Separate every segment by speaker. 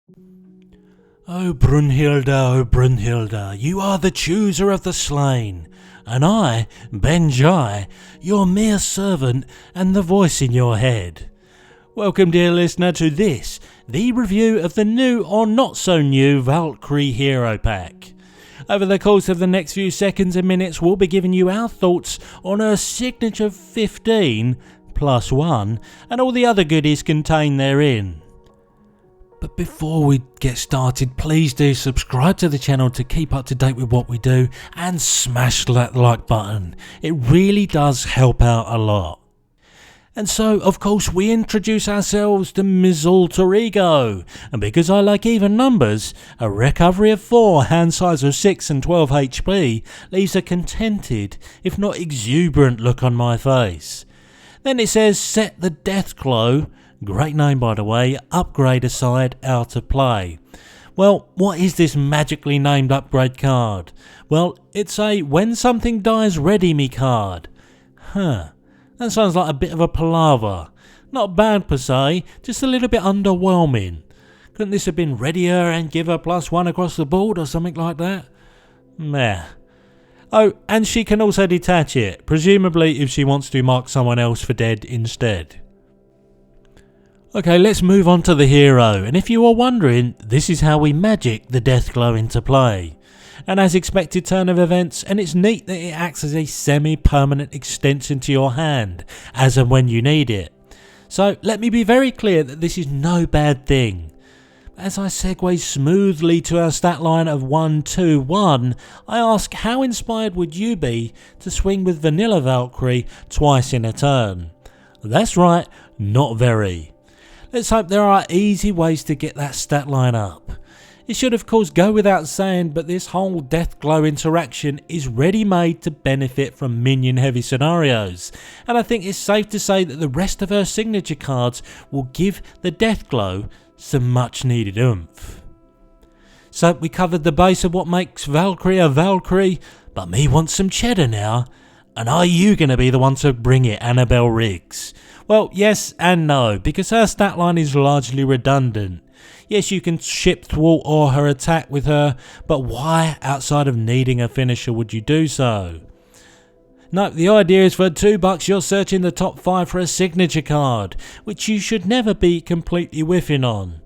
Speaker 1: O Brunhilda, you are the chooser of the slain, and I, Ben-Jai, your mere servant and the voice in your head. Welcome, dear listener, to this, the review of the new or not so new Valkyrie Hero Pack. Over the course of the next few seconds and minutes, we'll be giving you our thoughts on her signature 15 plus 1 and all the other goodies contained therein. But before we get started, please do subscribe to the channel to keep up to date with what we do and smash that like button. It really does help out a lot. And so, of course, we introduce ourselves to Ms. Alter Ego, and because I like even numbers, a recovery of 4, hand size of 6 and 12 HP leaves a contented, if not exuberant look on my face. Then it says, set the Deathglow, great name by the way, upgrade aside, out of play. Well, what is this magically named upgrade card? Well, it's a when something dies ready me card. That sounds like a bit of a palaver. Not bad per se, just a little bit underwhelming. Couldn't this have been readier and give her +1 across the board or something like that? Meh. Oh, and she can also detach it, presumably if she wants to mark someone else for dead instead. Okay, let's move on to the hero, and if you are wondering, this is how we magic the Deathglow into play. And as expected turn of events, and it's neat that it acts as a semi-permanent extension to your hand, as and when you need it. So let me be very clear that this is no bad thing. As I segue smoothly to our stat line of 1-2-1, I ask how inspired would you be to swing with vanilla Valkyrie twice in a turn? That's right, not very. Let's hope there are easy ways to get that stat line up. It should of course go without saying, but this whole Deathglow interaction is ready-made to benefit from minion heavy scenarios, and I think it's safe to say that the rest of her signature cards will give the Deathglow some much needed oomph. So we covered the base of what makes Valkyrie a Valkyrie, but me wants some cheddar now. And are you going to be the one to bring it, Annabelle Riggs? Well, yes and no, because her stat line is largely redundant. Yes, you can ship thwart or her attack with her, but why, outside of needing a finisher, would you do so? No, the idea is for $2 you're searching the top 5 for a signature card, which you should never be completely whiffing on.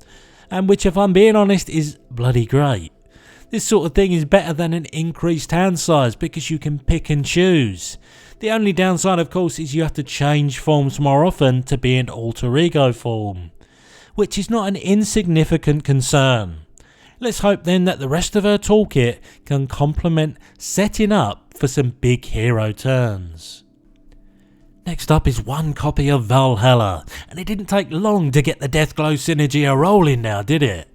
Speaker 1: And which, if I'm being honest, is bloody great. This sort of thing is better than an increased hand size because you can pick and choose. The only downside of course is you have to change forms more often to be in alter ego form, which is not an insignificant concern. Let's hope then that the rest of her toolkit can complement setting up for some big hero turns. Next up is one copy of Valhalla, and it didn't take long to get the Deathglow synergy a rolling now, did it?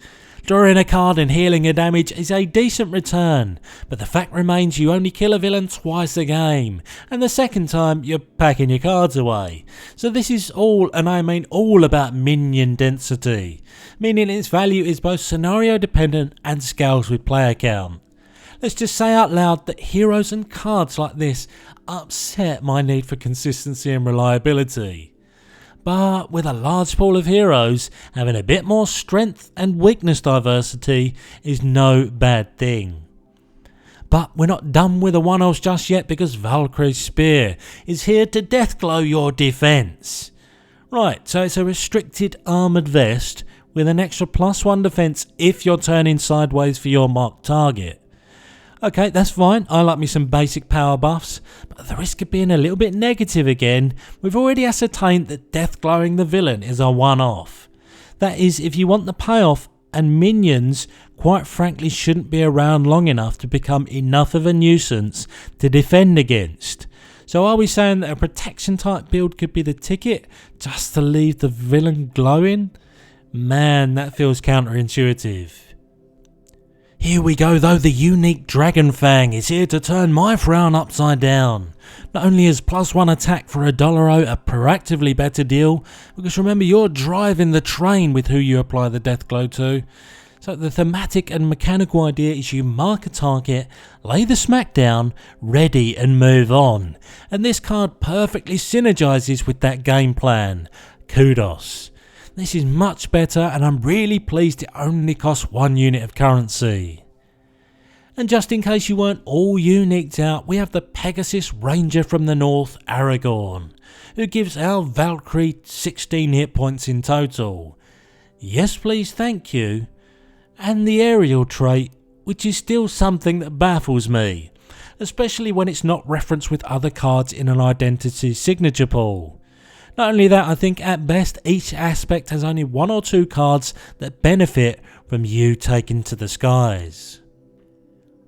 Speaker 1: Drawing a card and healing a damage is a decent return, but the fact remains you only kill a villain twice a game, and the second time you're packing your cards away. So this is all, and I mean all, about minion density, meaning its value is both scenario dependent and scales with player count. Let's just say out loud that heroes and cards like this upset my need for consistency and reliability. But with a large pool of heroes, having a bit more strength and weakness diversity is no bad thing. But we're not done with the one-offs just yet, because Velcro Spear is here to Deathglow your defense. Right, so it's a restricted armoured vest with an extra +1 defense if you're turning sideways for your marked target. Okay, that's fine, I like me some basic power buffs, but at the risk of being a little bit negative again, we've already ascertained that Deathglowing the villain is a one-off. That is, if you want the payoff, and minions quite frankly shouldn't be around long enough to become enough of a nuisance to defend against. So are we saying that a protection type build could be the ticket, just to leave the villain glowing? Man, that feels counterintuitive. Here we go though, the unique Dragon Fang is here to turn my frown upside down. Not only is +1 attack for $1 a proactively better deal, because remember you're driving the train with who you apply the Deathglow to. So the thematic and mechanical idea is you mark a target, lay the smack down, ready and move on. And this card perfectly synergizes with that game plan. Kudos. This is much better, and I'm really pleased it only costs 1 unit of currency. And just in case you weren't all uniqued out, we have the Pegasus Ranger from the north, Aragorn, who gives our Valkyrie 16 hit points in total. Yes please, thank you. And the aerial trait, which is still something that baffles me, especially when it's not referenced with other cards in an identity signature pool. Not only that, I think at best each aspect has only 1 or 2 cards that benefit from you taking to the skies.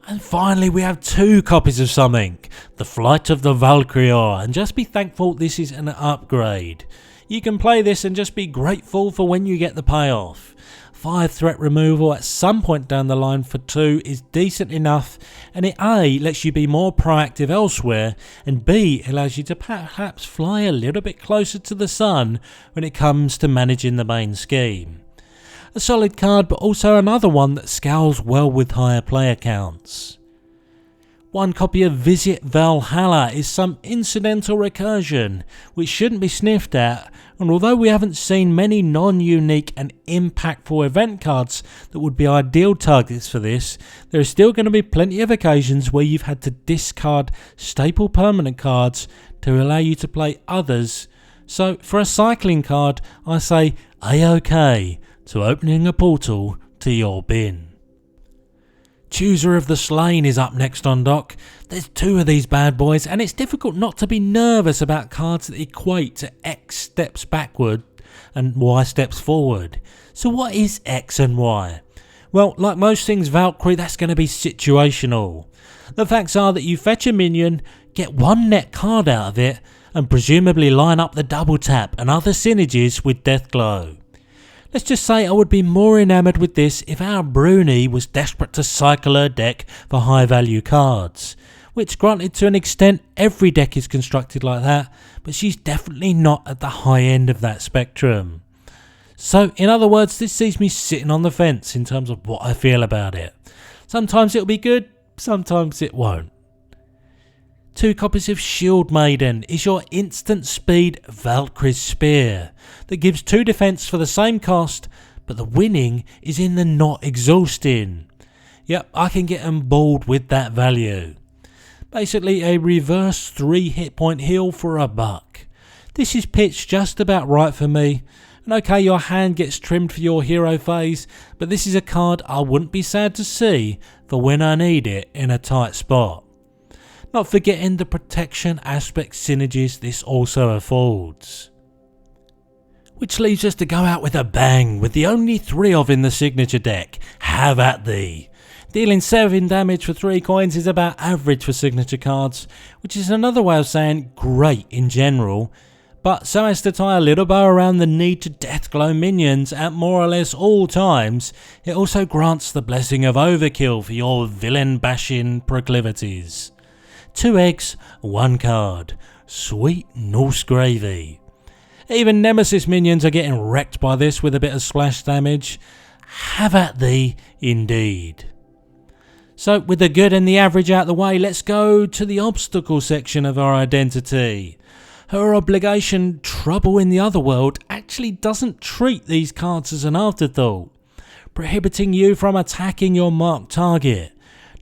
Speaker 1: And finally we have 2 copies of something, the Flight of the Valkyrie, and just be thankful this is an upgrade. You can play this and just be grateful for when you get the payoff. 5 threat removal at some point down the line for 2 is decent enough, and it A lets you be more proactive elsewhere, and B allows you to perhaps fly a little bit closer to the sun when it comes to managing the main scheme. A solid card, but also another one that scales well with higher player counts. 1 copy of Visit Valhalla is some incidental recursion, which shouldn't be sniffed at, and although we haven't seen many non-unique and impactful event cards that would be ideal targets for this, there are still going to be plenty of occasions where you've had to discard staple permanent cards to allow you to play others. So for a cycling card, I say A-OK to opening a portal to your bin. Chooser of the Slain is up next on dock. There's 2 of these bad boys, and it's difficult not to be nervous about cards that equate to X steps backward and Y steps forward. So what is X and Y? Well, like most things Valkyrie, that's going to be situational. The facts are that you fetch a minion, get 1 net card out of it, and presumably line up the double tap and other synergies with Deathglow. Let's just say I would be more enamoured with this if our Bruni was desperate to cycle her deck for high value cards, which granted to an extent every deck is constructed like that, but she's definitely not at the high end of that spectrum. So in other words, this sees me sitting on the fence in terms of what I feel about it. Sometimes it'll be good, sometimes it won't. 2 copies of Shield Maiden is your instant speed Velcro Spear that gives 2 defense for the same cost, but the winning is in the not exhausting. Yep, I can get on board with that value. Basically a reverse 3 hit point heal for $1. This is pitched just about right for me, and okay, your hand gets trimmed for your hero phase, but this is a card I wouldn't be sad to see for when I need it in a tight spot. Not forgetting the protection aspect synergies this also affords. Which leaves us to go out with a bang with the only 3 of in the signature deck. Have at thee. Dealing 7 damage for 3 coins is about average for signature cards, which is another way of saying great in general, but so as to tie a little bow around the need to Deathglow minions at more or less all times, it also grants the blessing of overkill for your villain bashing proclivities. 2 eggs, 1 card. Sweet Norse gravy. Even Nemesis minions are getting wrecked by this with a bit of splash damage. Have at thee, indeed. So with the good and the average out the way, let's go to the obstacle section of our identity. Her obligation, Trouble in the Otherworld, actually doesn't treat these cards as an afterthought, prohibiting you from attacking your marked target.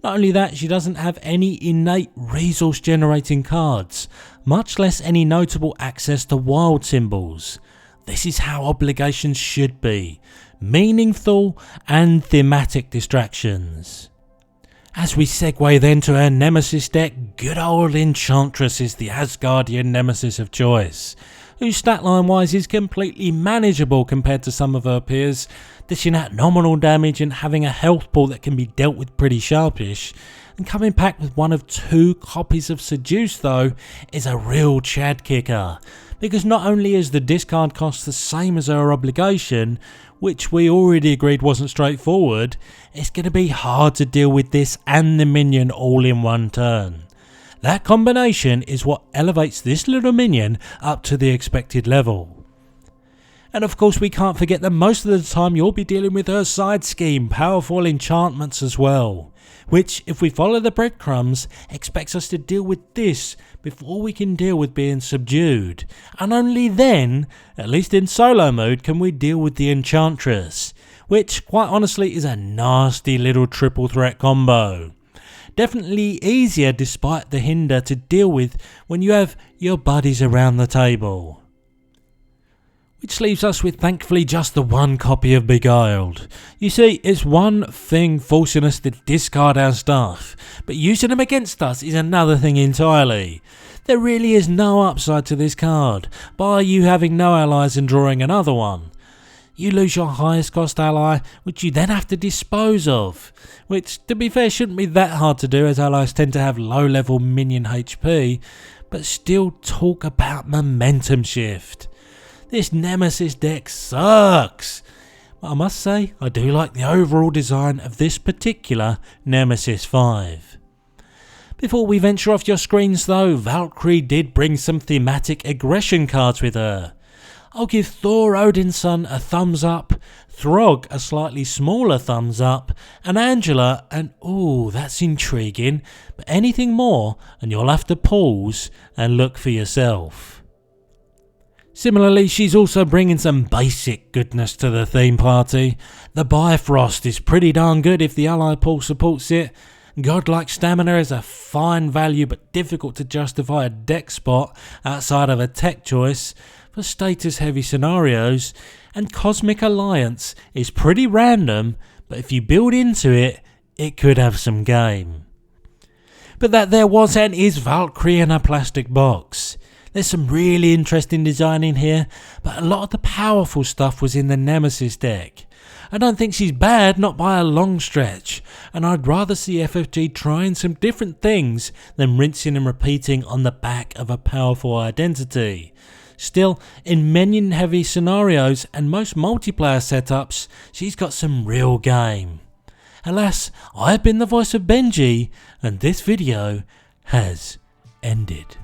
Speaker 1: Not only that, she doesn't have any innate resource generating cards, much less any notable access to wild symbols. This is how obligations should be, meaningful and thematic distractions. As we segue then to her nemesis deck, good old Enchantress is the Asgardian nemesis of choice, whose statline wise is completely manageable compared to some of her peers, dishing out nominal damage and having a health pool that can be dealt with pretty sharpish, and coming packed with 1 of 2 copies of Seduce though is a real Chad kicker, because not only is the discard cost the same as her obligation, which we already agreed wasn't straightforward, it's going to be hard to deal with this and the minion all in one turn. That combination is what elevates this little minion up to the expected level. And of course we can't forget that most of the time you'll be dealing with her side scheme, powerful enchantments as well. which, if we follow the breadcrumbs, expects us to deal with this before we can deal with being subdued. And only then, at least in solo mode, can we deal with the Enchantress, which quite honestly is a nasty little triple threat combo. Definitely easier despite the hinder to deal with when you have your buddies around the table. Which leaves us with thankfully just the one copy of Beguiled. You see, it's one thing forcing us to discard our stuff, but using them against us is another thing entirely. There really is no upside to this card, by you having no allies and drawing another one. You lose your highest cost ally, which you then have to dispose of, which to be fair shouldn't be that hard to do as allies tend to have low level minion HP, but still talk about momentum shift. This Nemesis deck sucks, but I must say I do like the overall design of this particular Nemesis 5. Before we venture off your screens though, Valkyrie did bring some thematic aggression cards with her. I'll give Thor Odin's son a thumbs up, Throg a slightly smaller thumbs up, and Angela an ooh that's intriguing, but anything more and you'll have to pause and look for yourself. Similarly, she's also bringing some basic goodness to the theme party. The Bifrost is pretty darn good if the ally pool supports it. Godlike Stamina is a fine value but difficult to justify a deck spot outside of a tech choice for status heavy scenarios. And Cosmic Alliance is pretty random, but if you build into it, it could have some game. But that there was and is Valkyrie in a plastic box. There's some really interesting design in here, but a lot of the powerful stuff was in the Nemesis deck. I don't think she's bad, not by a long stretch, and I'd rather see FFG trying some different things than rinsing and repeating on the back of a powerful identity. Still, in minion heavy scenarios and most multiplayer setups, she's got some real game. Alas, I've been the voice of Benji, and this video has ended.